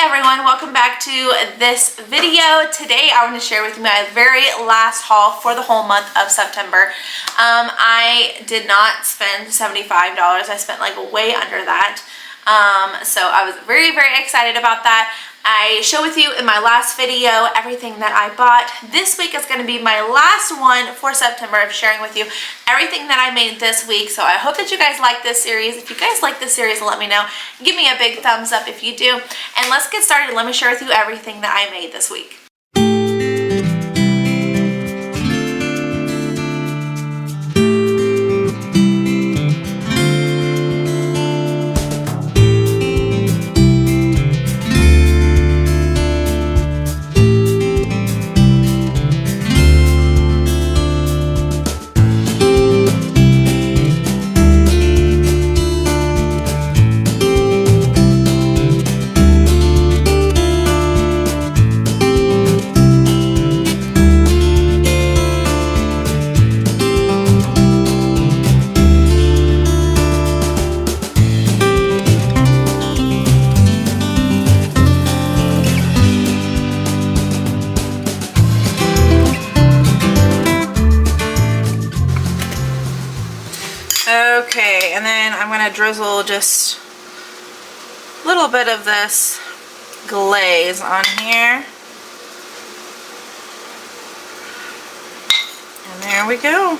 everyone, welcome back to this video. Today I want to share with you my very last haul for the whole month of September. I did not spend $75. I spent like way under that. So I was very excited about that. I showed with you in my last video everything that I bought. This week is going to be my last one for September of sharing with you everything that I made this week. So I hope that you guys like this series. If you guys like this series, let me know. Give me a big thumbs up if you do. And let's get started. Let me share with you everything that I made this week. Okay, and then I'm going to drizzle just a little bit of this glaze on here. And there we go.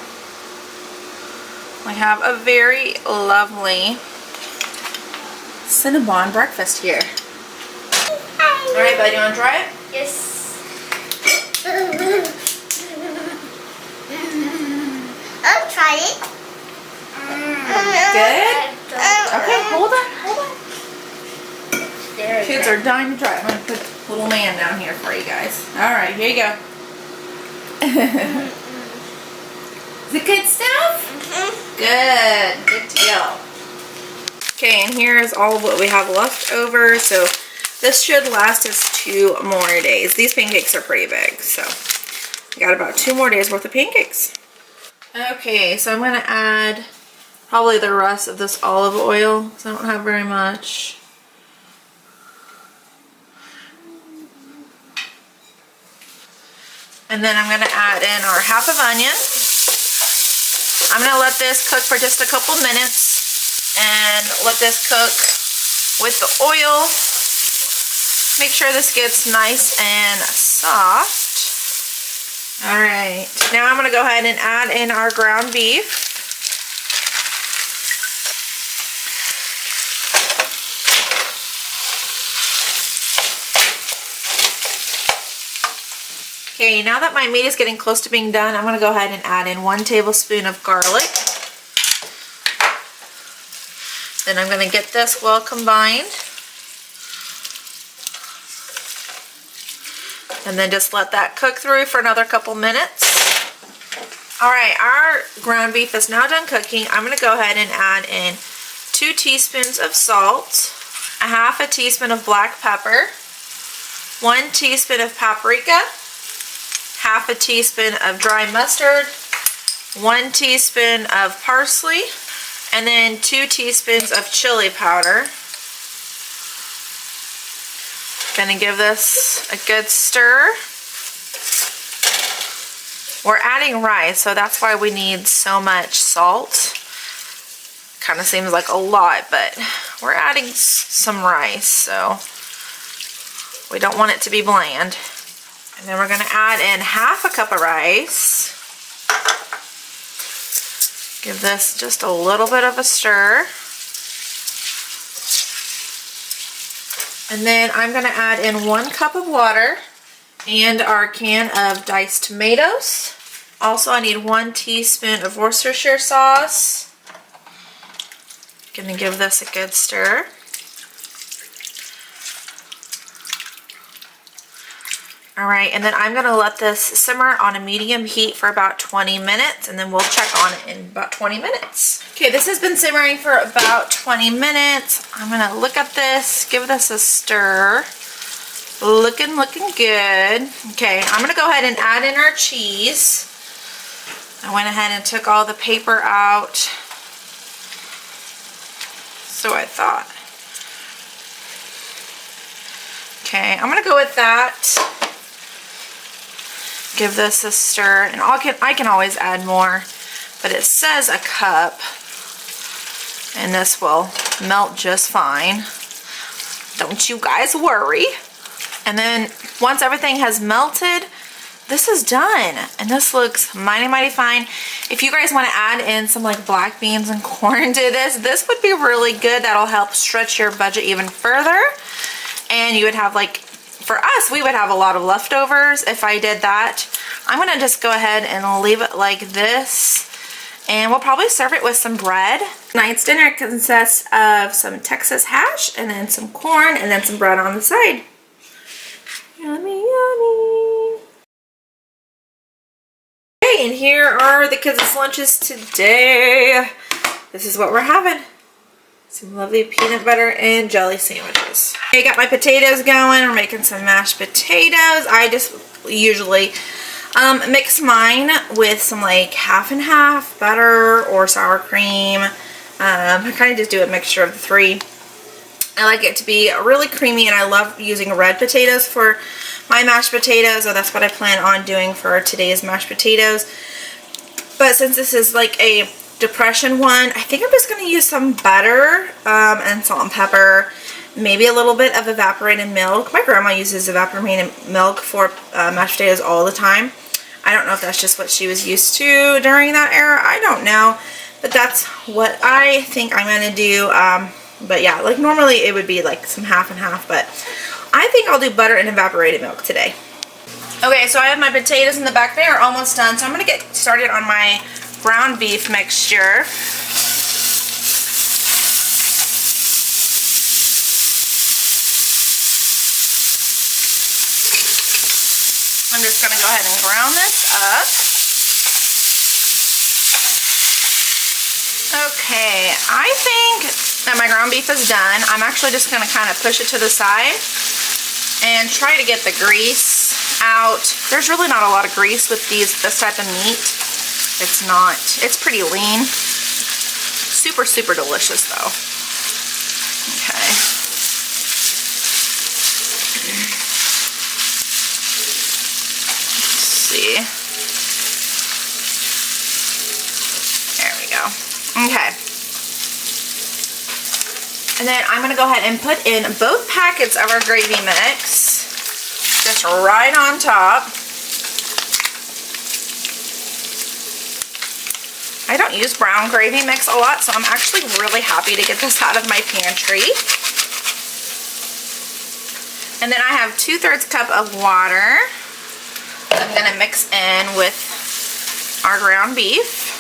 We have a very lovely Cinnabon breakfast here. Alright, buddy, you want to try it? Yes. I'll try it. Good? Okay, hold on. Kids are dying to try it. I'm going to put little man down here for you guys. Alright, here you go. Is it good stuff? Good deal. Okay, and here's all of what we have left over. So this should last us 2 more days. These pancakes are pretty big, so we got about 2 more days worth of pancakes. Okay, so I'm going to add probably the rest of this olive oil because I don't have very much. And then I'm going to add in our half of onion. I'm going to let this cook for just a couple minutes and let this cook with the oil. Make sure this gets nice and soft. Alright, now I'm going to go ahead and add in our ground beef. Okay, now that my meat is getting close to being done, I'm going to go ahead and add in 1 tablespoon of garlic. Then I'm going to get this well combined. And then just let that cook through for another couple minutes. Alright, our ground beef is now done cooking. I'm going to go ahead and add in 2 teaspoons of salt, a half a teaspoon of black pepper, 1 teaspoon of paprika, half a teaspoon of dry mustard, 1 teaspoon of parsley, and then 2 teaspoons of chili powder. Gonna give this a good stir. We're adding rice, so that's why we need so much salt. Kind of seems like a lot, but we're adding some rice, so we don't want it to be bland. And then we're going to add in half a cup of rice. Give this just a little bit of a stir. And then I'm going to add in 1 cup of water and our can of diced tomatoes. Also, I need 1 teaspoon of Worcestershire sauce. Going to give this a good stir. Alright, and then I'm going to let this simmer on a medium heat for about 20 minutes, and then we'll check on it in about 20 minutes. Okay, this has been simmering for about 20 minutes. I'm going to look at this, give this a stir. Looking good. Okay, I'm going to go ahead and add in our cheese. I went ahead and took all the paper out. So I thought. Okay, I'm gonna go with that. Give this a stir, and I can always add more, but it says a cup, and this will melt just fine. Don't you guys worry. And then once everything has melted, this is done, and this looks mighty fine. If you guys want to add in some like black beans and corn to this would be really good. That'll help stretch your budget even further, and you would have, like, for us, we would have a lot of leftovers if I did that. I'm gonna just go ahead and leave it like this, and we'll probably serve it with some bread. Tonight's dinner consists of some Texas hash, and then some corn, and then some bread on the side. Yummy, yummy. Okay, and here are the kids' lunches today. This is what we're having. Some lovely peanut butter and jelly sandwiches. Okay, got my potatoes going. We're making some mashed potatoes. I just usually mix mine with some like half and half butter or sour cream. I kind of just do a mixture of the three. I like it to be really creamy, and I love using red potatoes for my mashed potatoes, so that's what I plan on doing for today's mashed potatoes. But since this is like a depression one, I think I'm just going to use some butter and salt and pepper, maybe a little bit of evaporated milk. My grandma uses evaporated milk for mashed potatoes all the time. I don't know if that's just what she was used to during that era. I don't know, but that's what I think I'm going to do. But yeah, like normally it would be like some half and half, but I think I'll do butter and evaporated milk today. Okay, so I have my potatoes in the back. They are almost done, so I'm going to get started on my ground beef mixture. I'm just going to go ahead and ground this up. Okay, I think that my ground beef is done. I'm actually just going to kind of push it to the side and try to get the grease out. There's really not a lot of grease with this type of meat. It's pretty lean. Super delicious though. Okay. Let's see. There we go. Okay. And then I'm going to go ahead and put in both packets of our gravy mix, just right on top. I don't use brown gravy mix a lot, so I'm actually really happy to get this out of my pantry. And then I have 2/3 cup of water I'm going to mix in with our ground beef.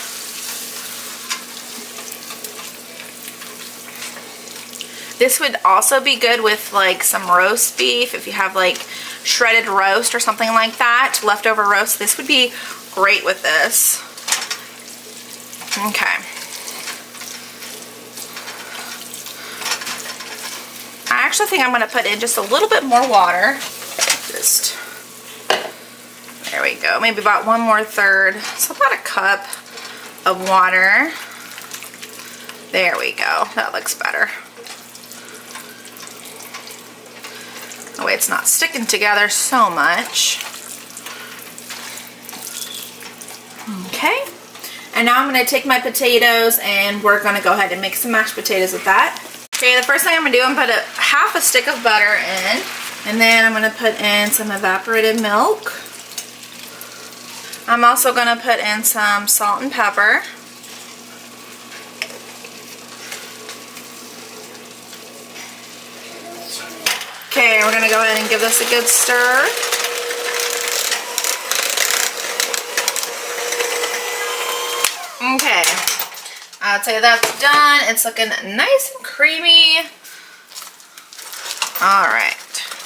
This would also be good with like some roast beef. If you have like shredded roast or something like that, leftover roast, this would be great with this. Okay. I actually think I'm going to put in just a little bit more water. There we go. Maybe about 1/3. So about a cup of water. There we go. That looks better. That way it's not sticking together so much. Okay. And now I'm going to take my potatoes and we're going to go ahead and make some mashed potatoes with that. Okay, the first thing I'm going to do, I'm going to put half a stick of butter in. And then I'm going to put in some evaporated milk. I'm also going to put in some salt and pepper. Okay, we're going to go ahead and give this a good stir. Okay, I'll tell you that's done. It's looking nice and creamy. Alright,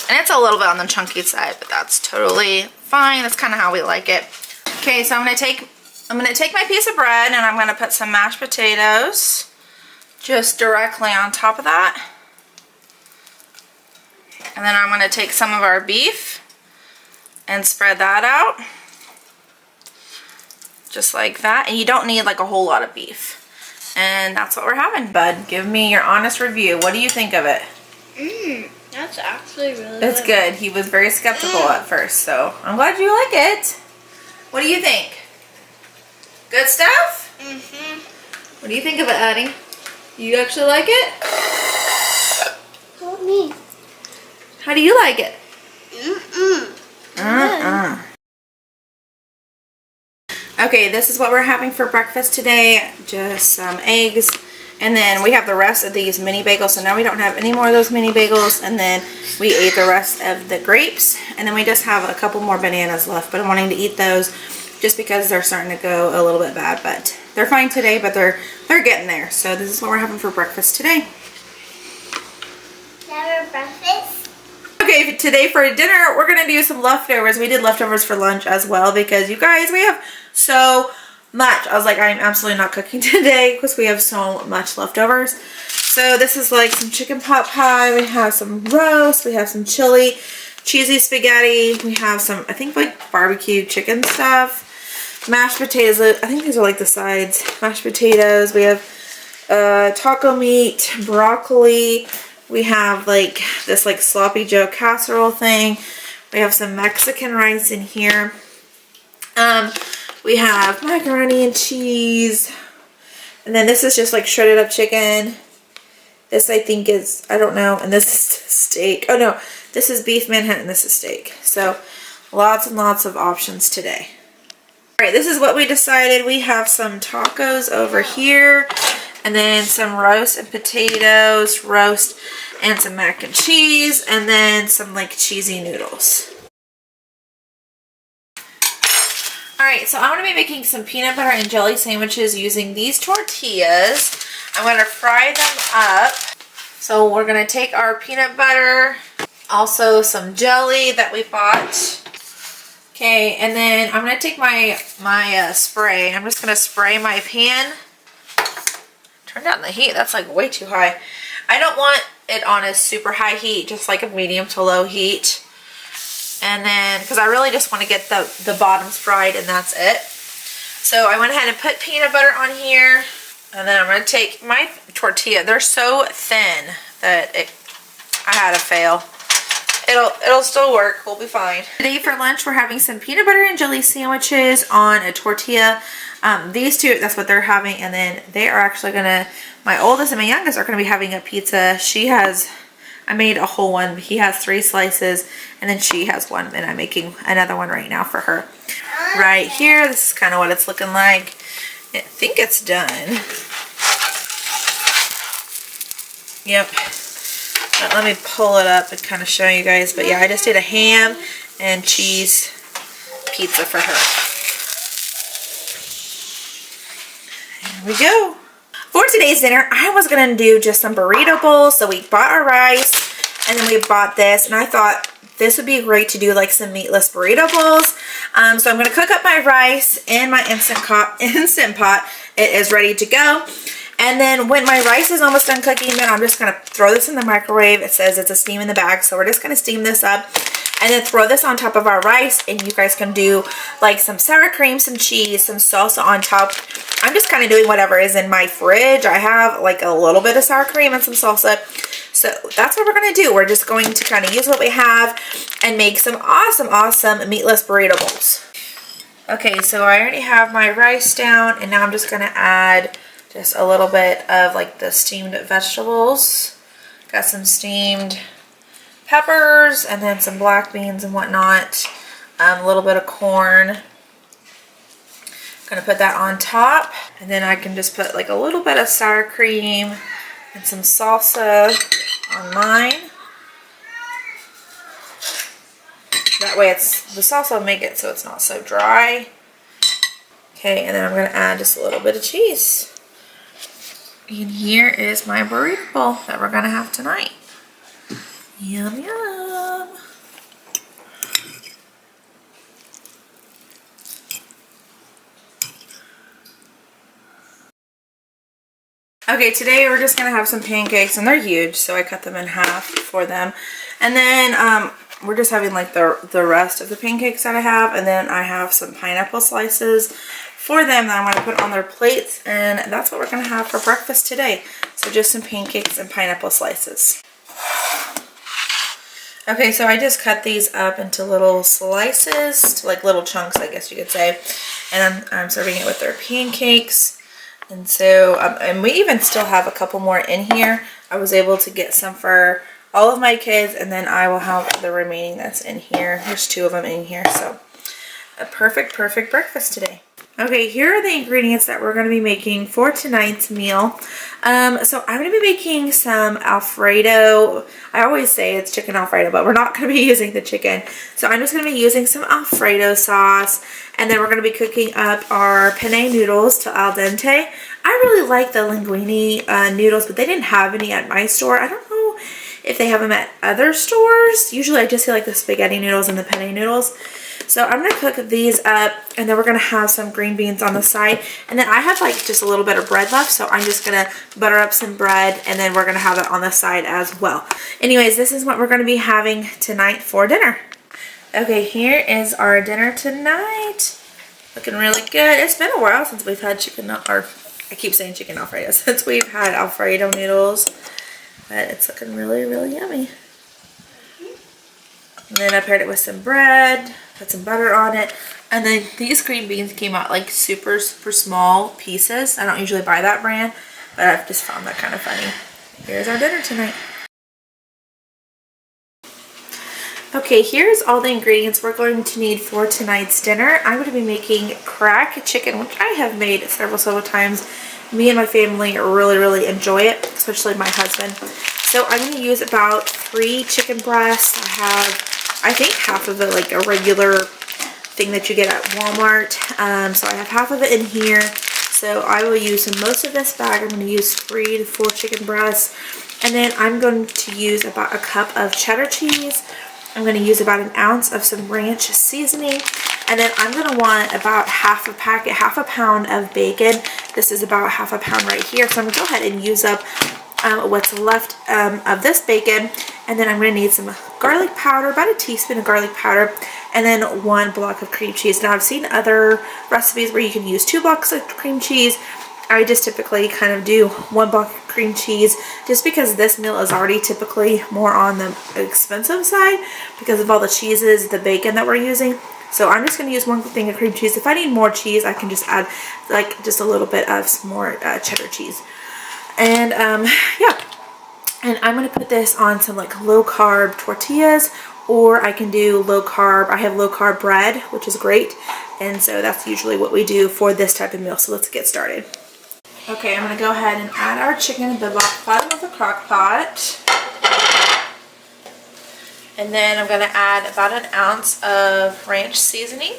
and it's a little bit on the chunky side, but that's totally fine. That's kind of how we like it. Okay, so I'm gonna take my piece of bread and I'm gonna put some mashed potatoes just directly on top of that. And then I'm gonna take some of our beef and spread that out. Just like that. And you don't need like a whole lot of beef. And that's what we're having. Bud, give me your honest review. What do you think of it? That's actually really good. It's good. He was very skeptical at first, so I'm glad you like it. What do you think? Good stuff? What do you think of it, Addie? You actually like it? Help me. How do you like it? Okay, this is what we're having for breakfast today. Just some eggs. And then we have the rest of these mini bagels. So now we don't have any more of those mini bagels. And then we ate the rest of the grapes. And then we just have a couple more bananas left. But I'm wanting to eat those just because they're starting to go a little bit bad. But they're fine today, but they're getting there. So this is what we're having for breakfast today. Breakfast? Okay, today for dinner, we're going to do some leftovers. We did leftovers for lunch as well because you guys, we have so much. I was like, I'm absolutely not cooking today because we have so much leftovers. So this is like some chicken pot pie. We have some roast. We have some chili, cheesy spaghetti. We have some, I think, like barbecue chicken stuff. Mashed potatoes. I think these are like the sides. Mashed potatoes. We have taco meat, broccoli. We have like this like sloppy Joe casserole thing. We have some Mexican rice in here. We have macaroni and cheese. And then this is just like shredded up chicken. This I think is, I don't know. And this is steak. Oh no, this is beef Manhattan. This is steak. So lots and lots of options today. All right, this is what we decided. We have some tacos over here. And then some roast and potatoes, roast and some mac and cheese, and then some like cheesy noodles. Alright, so I'm going to be making some peanut butter and jelly sandwiches using these tortillas. I'm going to fry them up. So we're going to take our peanut butter, also some jelly that we bought. Okay, and then I'm going to take my spray. I'm just going to spray my pan. Turn down the heat. That's like way too high. I don't want it on a super high heat, just like a medium to low heat. And then, because I really just want to get the bottoms fried and that's it. So I went ahead and put peanut butter on here. And then I'm going to take my tortilla. They're so thin that I had to fail. It'll still work. We'll be fine. Today for lunch, we're having some peanut butter and jelly sandwiches on a tortilla. These two, that's what they're having. And then they are actually going to, my oldest and my youngest are going to be having a pizza. I made a whole one. He has 3 slices and then she has one. And I'm making another one right now for her. Right here, this is kind of what it's looking like. I think it's done. Yep. Let me pull it up and kind of show you guys. But yeah, I just did a ham and cheese pizza for her. There we go. For today's dinner, I was going to do just some burrito bowls. So we bought our rice and then we bought this. And I thought this would be great to do like some meatless burrito bowls. So I'm going to cook up my rice in my Instant Pot. It is ready to go. And then when my rice is almost done cooking, then I'm just going to throw this in the microwave. It says it's a steam in the bag. So we're just going to steam this up and then throw this on top of our rice. And you guys can do like some sour cream, some cheese, some salsa on top. I'm just kind of doing whatever is in my fridge. I have like a little bit of sour cream and some salsa. So that's what we're going to do. We're just going to kind of use what we have and make some awesome meatless burrito bowls. Okay, so I already have my rice down and now I'm just going to add just a little bit of like the steamed vegetables. Got some steamed peppers and then some black beans and whatnot. A little bit of corn. Gonna put that on top. And then I can just put like a little bit of sour cream and some salsa on mine. That way the salsa will make it so it's not so dry. Okay, and then I'm gonna add just a little bit of cheese. And here is my burrito bowl that we're gonna have tonight. Yum, yum. Okay, today we're just gonna have some pancakes and they're huge, so I cut them in half for them. And then we're just having like the rest of the pancakes that I have, and then I have some pineapple slices for them that I'm going to put on their plates, and that's what we're going to have for breakfast today. So just some pancakes and pineapple slices. Okay, so I just cut these up into little slices, like little chunks, I guess you could say. And I'm serving it with their pancakes. And so, and we even still have a couple more in here. I was able to get some for all of my kids, and then I will have the remaining that's in here. There's 2 of them in here, so a perfect breakfast today. Okay, here are the ingredients that we're going to be making for tonight's meal. So I'm going to be making some Alfredo. I always say it's chicken Alfredo, but we're not going to be using the chicken. So I'm just going to be using some Alfredo sauce, and then we're going to be cooking up our penne noodles to al dente. I really like the linguine noodles, but they didn't have any at my store. I don't know if they have them at other stores. Usually I just see like the spaghetti noodles and the penne noodles. So I'm going to cook these up, and then we're going to have some green beans on the side. And then I have like just a little bit of bread left, so I'm just going to butter up some bread, and then we're going to have it on the side as well. Anyways, this is what we're going to be having tonight for dinner. Okay, here is our dinner tonight. Looking really good. It's been a while since we've had chicken, or I keep saying chicken Alfredo, since we've had Alfredo noodles. But it's looking really, really yummy. And then I paired it with some bread, put some butter on it. And then these green beans came out like super small pieces. I don't usually buy that brand, but I've just found that kind of funny. Here's our dinner tonight. Okay, here's all the ingredients we're going to need for tonight's dinner. I'm going to be making crack chicken, which I have made several times. Me and my family really enjoy it, especially my husband. So I'm going to use about 3 chicken breasts. I think half of it like a regular thing that you get at Walmart. So I have half of it in here. So I will use most of this bag. I'm going to use 3 to 4 chicken breasts. And then I'm going to use about a cup of cheddar cheese. I'm going to use about an ounce of some ranch seasoning. And then I'm going to want about half a pound of bacon. This is about half a pound right here. So I'm going to go ahead and use up what's left of this bacon. And then I'm going to need some garlic powder, about a teaspoon of garlic powder, and then 1 block of cream cheese. Now I've seen other recipes where you can use 2 blocks of cream cheese. I just typically kind of do 1 block of cream cheese just because this meal is already typically more on the expensive side because of all the cheeses, the bacon that we're using. So I'm just going to use 1 thing of cream cheese. If I need more cheese, I can just add like just a little bit of some more cheddar cheese. And yeah, and I'm going to put this on some like low carb tortillas, or I can do low carb. I have low carb bread, which is great. And so that's usually what we do for this type of meal. So let's get started. Okay, I'm going to go ahead and add our chicken at the bottom of the crock pot. And then I'm going to add about an ounce of ranch seasoning.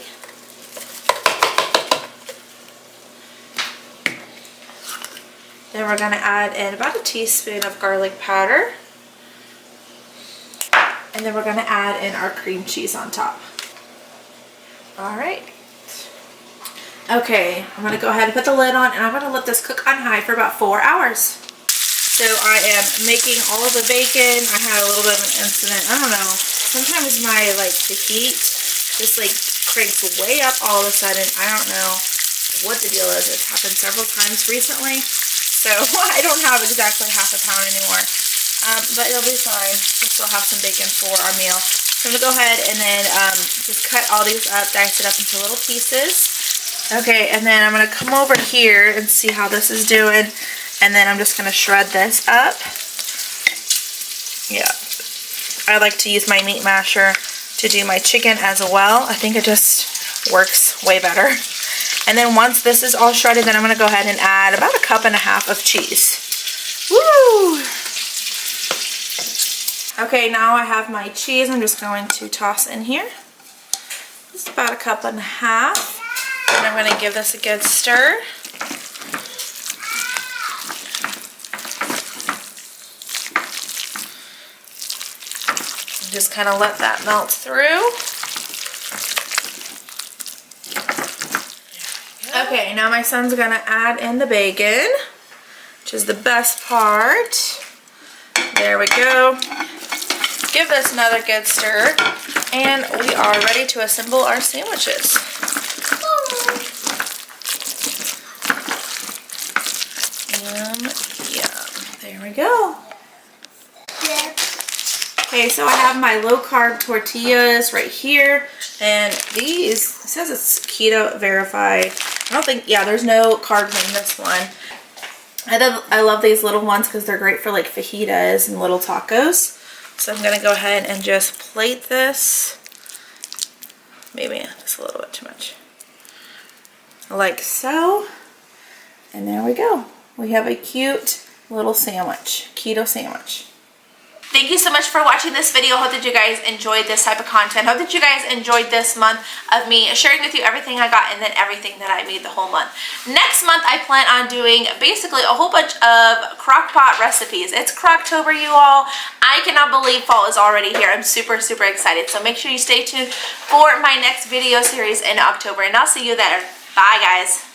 Then we're going to add in about a teaspoon of garlic powder. And then we're going to add in our cream cheese on top. Alright. Okay, I'm going to go ahead and put the lid on, and I'm going to let this cook on high for about 4 hours. So I am making all of the bacon. I had a little bit of an incident. I don't know. Sometimes the heat just like cranks way up all of a sudden. I don't know what the deal is. It's happened several times recently. So I don't have exactly half a pound anymore. But it'll be fine. We'll still have some bacon for our meal. So I'm going to go ahead and then just cut all these up, dice it up into little pieces. Okay, and then I'm going to come over here and see how this is doing. And then I'm just going to shred this up. Yeah. I like to use my meat masher to do my chicken as well. I think it just works way better. And then once this is all shredded, then I'm going to go ahead and add about 1.5 cups of cheese. Woo! Okay, now I have my cheese. I'm just going to toss in here. Just about 1.5 cups. And I'm going to give this a good stir. Just kind of let that melt through. Okay, now my son's going to add in the bacon, which is the best part. There we go. Give this another good stir, and we are ready to assemble our sandwiches. Yum, yum. There we go. Okay, so I have my low carb tortillas right here, and these, it says it's keto verified. I don't think, yeah, there's no carbs in this one. I love these little ones because they're great for like fajitas and little tacos. So I'm gonna go ahead and just plate this. Maybe just a little bit too much. Like so. And there we go. We have a cute little sandwich, keto sandwich. Thank you so much for watching this video. Hope that you guys enjoyed this type of content. Hope that you guys enjoyed this month of me sharing with you everything I got and then everything that I made the whole month. Next month, I plan on doing basically a whole bunch of Crockpot recipes. It's Crocktober, you all. I cannot believe fall is already here. I'm super, super excited. So make sure you stay tuned for my next video series in October, and I'll see you there. Bye, guys.